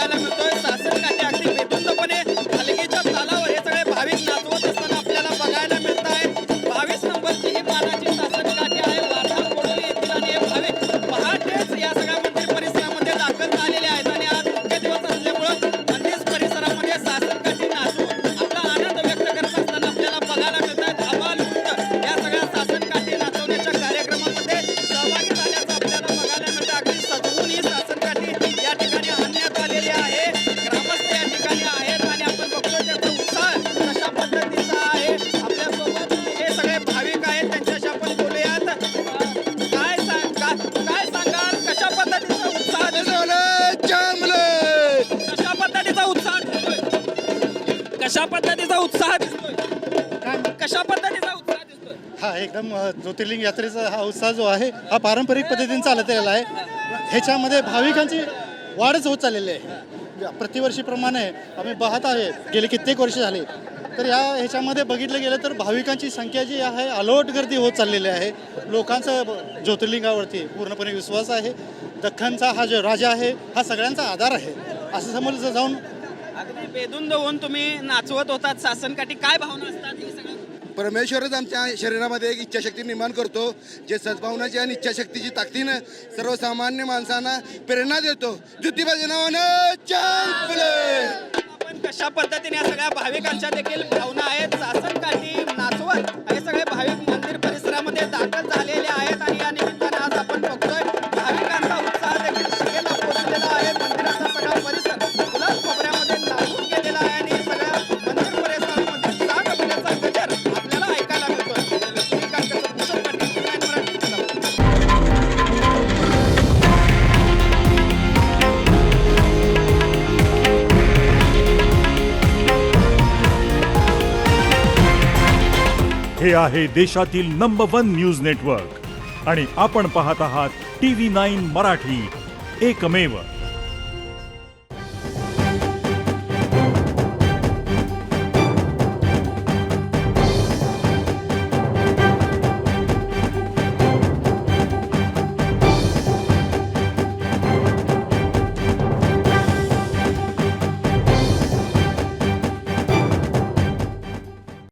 बघायला मिळतोय। सासनकाठी अगदी बेधुंदपणे हलगीच्या तालावर हे सगळे भाविक नाचवत असताना आपल्याला बघायला मिळत आहे। 22 नंबरची ही मानाची सासनकाठी आहे। वार्धा कोडोली येथील आणि हे भाविक पहाटेच या सगळ्या मंदिर परिसरामध्ये दाखल झालेले आहेत आणि आज मुख्य दिवस असल्यामुळे मंदिर परिसरामध्ये सासनकाठी नाचून आपला आनंद व्यक्त करत असताना आपल्याला बघायला मिळत आहे। धमाल नृत्य या सगळ्या सासनकाठी नाचवण्याच्या कार्यक्रमामध्ये सहभागी झाल्याचं आपल्याला बघायला मिळतं। अगदी सजवून ही सासनकाठी या ठिकाणी आणण्यात आलेली आहे। ग्रामस्थ या ठिकाणी आहेत आणि आपण बघतोय त्याचा उत्साह कशा पद्धतीचा आहे। आपल्यासोबत हे सगळे भाविक आहेत, त्यांच्याशी आपण बोलूयात। काय सांगाल, कशा पद्धतीचा उत्साह कशा पद्धतीचा उत्साह दिसतोय? कशा पद्धतीचा उत्साह दिसतोय? कशा पद्धतीचा उत्साह दिसतोय? हा एकदम ज्योतिर्लिंग यात्रेचा हा उत्साह जो आहे हा पारंपरिक पद्धतीने चालत आलेला आहे। ह्याच्यामध्ये भाविकांची वाढच होत चाललेली आहे। प्रतिवर्षीप्रमाणे आम्ही पाहत आहे गेले कित्येक वर्ष झाले, तर ह्याच्यामध्ये बघितलं गेलं तर भाविकांची संख्या जी आहे अलोट गर्दी होत चाललेली आहे। लोकांचा ज्योतिर्लिंगावरती पूर्णपणे विश्वास आहे। दख्खनचा हा जो राजा आहे हा सगळ्यांचा आधार आहे असं समजलं जाऊन अगदी बेधुंद होऊन तुम्ही नाचवत होतात सासनकाठी, काय भावना असतात हे सगळं? परमेश्वरच आमच्या शरीरामध्ये एक इच्छाशक्ती निर्माण करतो, जे सद्भावनाची आणि इच्छाशक्तीची ताकदीनं सर्वसामान्य माणसांना प्रेरणा देतो। ज्योतिबाच्या नावानं चंपले। आपण कशा पद्धतीने या सगळ्या भाविकांच्या देखील भावना आहेत। सासनकाठी नाचवत हे सगळे भाविक मंदिर परिसरामध्ये दाखल झालेले आहेत आणि या निमित्ताने आज आपण बघतोय भाविकांचा उत्साह देखील शिगेला पोहोचलेला आहे। मंदिराचा सगळा परिसर गुलाल खोबऱ्यामध्ये नाचून गेलेला आहे आणि सगळ्या मंदिर परिसरामध्ये सात आपल्याचा गजर आपल्याला ऐकायला मिळतोय। लक्ष्मीकांत भूषण पाटील, मराठी चला। हे आहे देशातील नंबर 1 न्यूज नेटवर्क आणि आपण पाहत आहात TV9 मराठी, एकमेव।